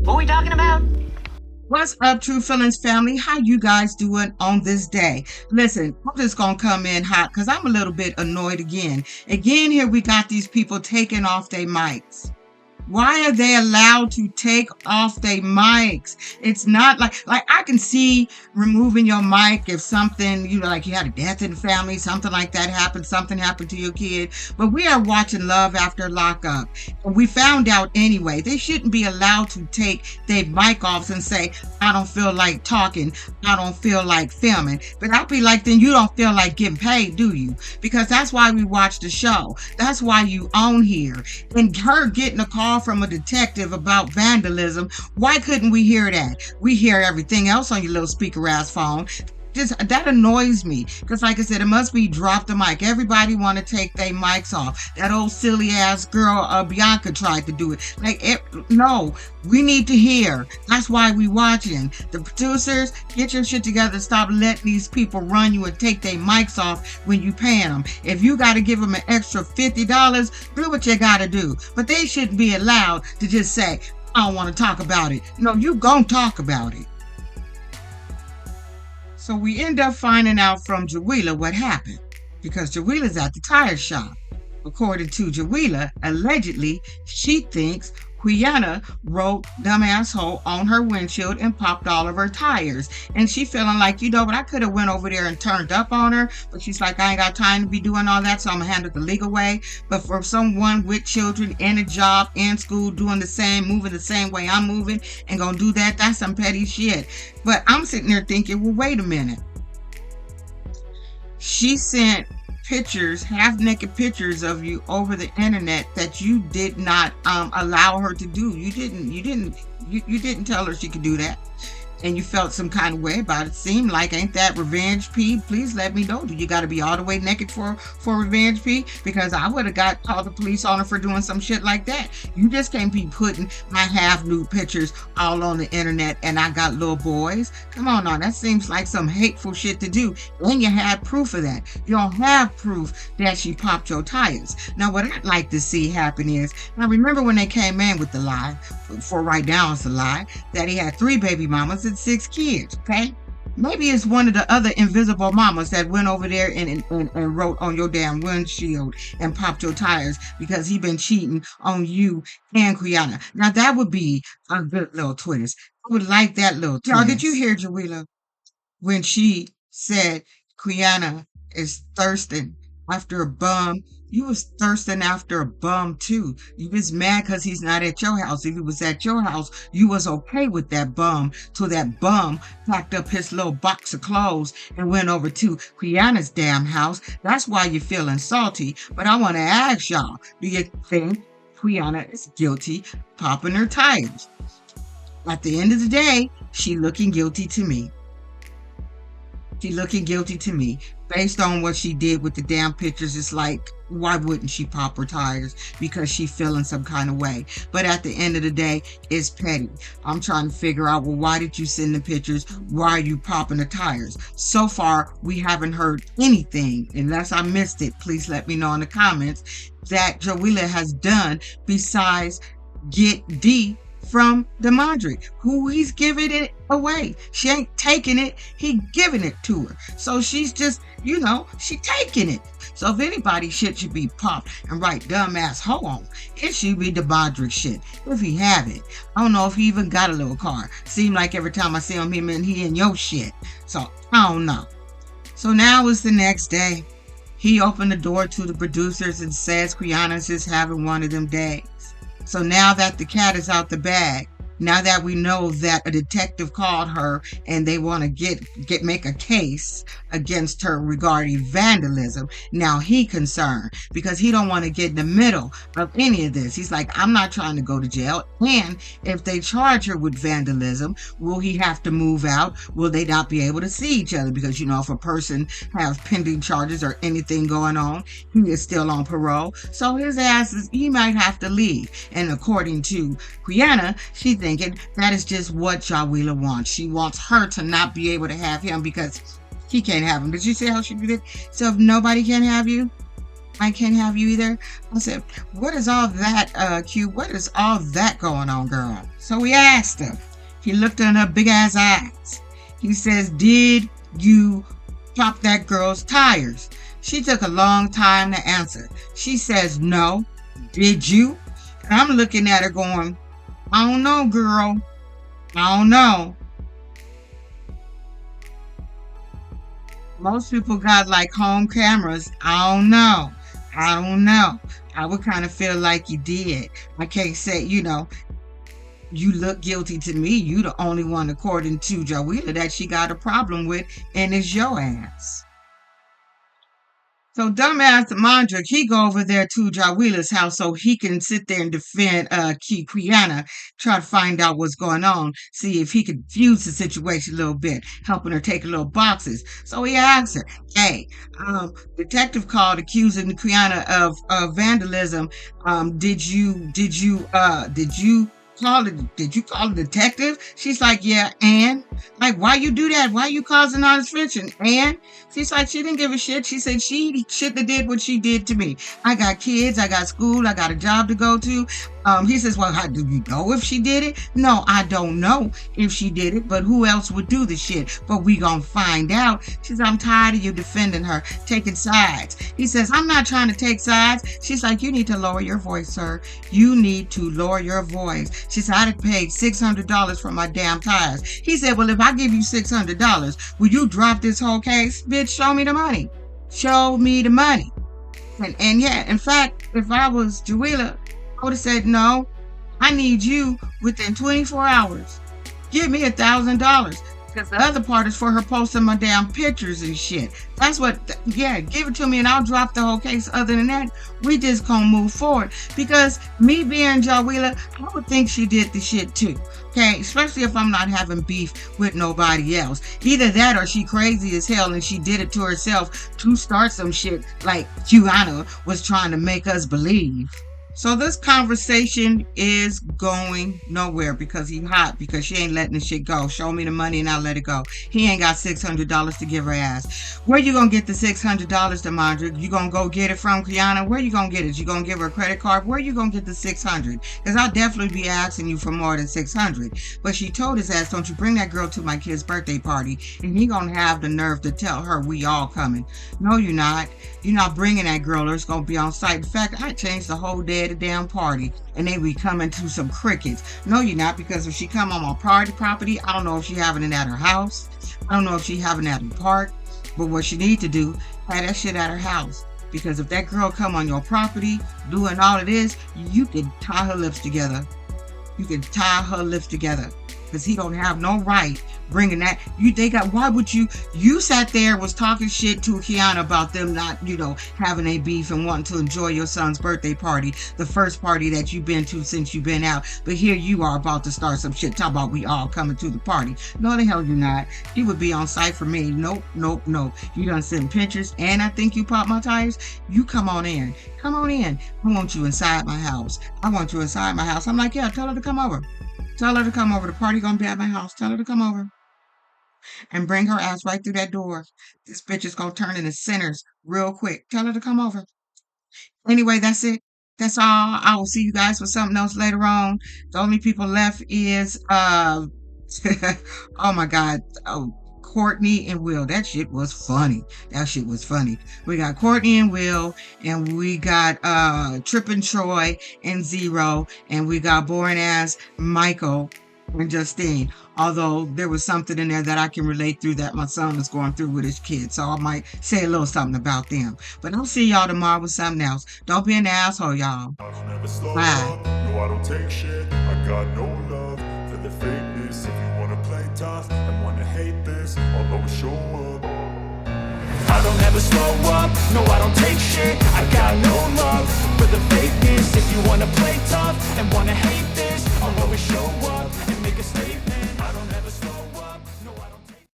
What we talking about? What's up, True Feelings family? How you guys doing on this day? Listen, I'm just gonna come in hot because I'm a little bit annoyed again. Again, here we got these people taking off their mics. Why are they allowed to take off their mics? It's not like I can see removing your mic if something, like you had a death in the family, something like that happened, something happened to your kid. But we are watching Love After Lockup. And we found out anyway, they shouldn't be allowed to take their mic off and say, I don't feel like talking, I don't feel like filming. But I'll be like, then you don't feel like getting paid, do you? Because that's why we watch the show. That's why you own here. And her getting a call from a detective about vandalism, why couldn't we hear that? We hear everything else on your little speaker ass phone. That annoys me because, like I said, it must be drop the mic. Everybody want to take their mics off. That old silly ass girl Bianca tried to do it. No, we need to hear. That's why we watching. The producers, get your shit together. Stop letting these people run you and take their mics off when you paying them. If you got to give them an extra $50, do what you got to do. But they shouldn't be allowed to just say, I don't want to talk about it. No, you gonna talk about it. So we end up finding out from Jawilla what happened, because Jawilla's at the tire shop. According to Jawilla, allegedly, she thinks Quiana wrote dumb asshole on her windshield and popped all of her tires. And she feeling like, but I could have went over there and turned up on her. But she's like, I ain't got time to be doing all that, so I'm going to handle it the legal way. But for someone with children in a job, in school, doing the same, moving the same way I'm moving, and going to do that, that's some petty shit. But I'm sitting there thinking, well, wait a minute. She sent pictures, half-naked pictures of you over the internet that you did not allow her to do. You didn't tell her she could do that, and you felt some kind of way about it. Seemed like, ain't that revenge, P? Please let me know. Do you got to be all the way naked for revenge, P? Because I would have called the police on her for doing some shit like that. You just can't be putting my half-nude pictures all on the internet, and I got little boys. Come on now, that seems like some hateful shit to do. And you had proof of that. You don't have proof that she popped your tires. Now, what I'd like to see happen is, now remember when they came in with the lie, for right now it's a lie, that he had 3 baby mamas and 6 kids, okay? Maybe it's one of the other invisible mamas that went over there and wrote on your damn windshield and popped your tires because he been cheating on you and Quiana. Now that would be a good little twist. I would like that little twist. Y'all, did you hear Jawilla when she said Quiana is thirsting after a bum? You was thirsting after a bum too. You was mad because he's not at your house. If he was at your house, you was okay with that bum till that bum packed up his little box of clothes and went over to Quiana's damn house. That's why you're feeling salty. But I want to ask y'all, do you think Quiana is guilty popping her tires? At the end of the day, she looking guilty to me. She looking guilty to me. Based on what she did with the damn pictures, it's like, why wouldn't she pop her tires? Because she feeling some kind of way. But at the end of the day, it's petty. I'm trying to figure out, well, why did you send the pictures? Why are you popping the tires? So far, we haven't heard anything. Unless I missed it, please let me know in the comments, that Jawilla has done besides get D from Damondrick, who he's giving it away. She ain't taking it, he giving it to her. So she's just, she taking it. So if anybody shit should be popped and write dumbass hoe on, it should be Damondrick shit, if he have it. I don't know if he even got a little car. Seem like every time I see him he in your shit. So I don't know. So now is the next day. He opened the door to the producers and says Quiana's just having one of them days. So now that the cat is out the bag, now that we know that a detective called her and they want to make a case against her regarding vandalism, now he concerned because he don't want to get in the middle of any of this. He's like, I'm not trying to go to jail. And if they charge her with vandalism, will he have to move out? Will they not be able to see each other? Because, if a person has pending charges or anything going on, he is still on parole. So his ass he might have to leave. And according to Quiana, she's thinking that is just what Jawilla wants. She wants her to not be able to have him because he can't have him. Did you see how she did it? So if nobody can have you, I can't have you either. I said, what is all that, Q? What is all that going on, girl? So we asked her. He looked in her big ass eyes. He says, did you pop that girl's tires? She took a long time to answer. She says, no. Did you? And I'm looking at her going, I don't know, girl. I don't know. Most people got like home cameras. I don't know. I don't know. I would kind of feel like you did. I can't say, you look guilty to me. You the only one, according to Jawilla, that she got a problem with, and it's your ass. So dumbass Damondrick, he go over there to Jawilla's house so he can sit there and defend Quiana, try to find out what's going on, see if he could fuse the situation a little bit, helping her take a little boxes. So he asks her, hey, detective called accusing Quiana of vandalism. Did you call the detective? She's like, yeah, and like, why you do that? Why you causing all this friction? And she's like, she didn't give a shit. She said she shouldn't have did what she did to me. I got kids, I got school, I got a job to go to. He says, well, how do you know if she did it? No, I don't know if she did it, but who else would do the shit? But we gonna find out. She says, I'm tired of you defending her, taking sides. He says, I'm not trying to take sides. She's like, you need to lower your voice, sir. You need to lower your voice. She said, I'd have paid $600 for my damn tires. He said, well, if I give you $600, will you drop this whole case? Bitch, show me the money. Show me the money. And yeah, in fact, if I was Jawilla, I would have said, no, I need you within 24 hours. Give me $1,000. Because the other part is for her posting my damn pictures and shit. That's what, yeah, give it to me and I'll drop the whole case. Other than that, we just gonna move forward. Because me being Jawilla, I would think she did the shit too. Okay, especially if I'm not having beef with nobody else. Either that or she crazy as hell and she did it to herself to start some shit like Quiana was trying to make us believe. So this conversation is going nowhere because he's hot, because she ain't letting the shit go. Show me the money and I'll let it go. He ain't got $600 to give her ass. Where you gonna get the $600, Damondrick? You gonna go get it from Quiana? Where you gonna get it? You gonna give her a credit card? Where you gonna get the $600? Because I'll definitely be asking you for more than $600. But she told his ass, don't you bring that girl to my kid's birthday party. And he gonna have the nerve to tell her we all coming. No, you're not. You're not bringing that girl or it's gonna be on site. In fact, I changed the whole day of the damn party and they be coming to some crickets. No, you're not, because if she come on my party property, I don't know if she having it at her house. I don't know if she having it at the park. But what she need to do, have that shit at her house. Because if that girl come on your property doing all of this, you can tie her lips together. You can tie her lips together. Because he don't have no right bringing that. Why would you sat there was talking shit to Quiana about them not, having a beef and wanting to enjoy your son's birthday party, the first party that you've been to since you've been out. But here you are about to start some shit, talk about we all coming to the party. No, the hell you're not. You would be on site for me. Nope. You done send pictures and I think you popped my tires. You come on in. Come on in. I want you inside my house. I'm like, yeah, tell her to come over. Tell her to come over. The party gonna be at my house. Tell her to come over. And bring her ass right through that door. This bitch is gonna turn into sinners real quick. Tell her to come over. Anyway, that's it. That's all. I will see you guys for something else later on. The only people left is oh my God. Oh, Courtney and Will. That shit was funny. We got Courtney and Will, and we got Trippin' Troy and Zero, and we got boring ass Michael and Justine. Although there was something in there that I can relate through that my son is going through with his kids. So I might say a little something about them. But I'll see y'all tomorrow with something else. Don't be an asshole, y'all. Bye. No, I don't take shit. I got no love for the fakeness. If you wanna play tough and wanna hate this, I'll always show up. I don't ever slow up. No, I don't take shit. I got no love for the fakeness. If you wanna play tough and wanna hate this, I'll always show up and make a statement. I don't ever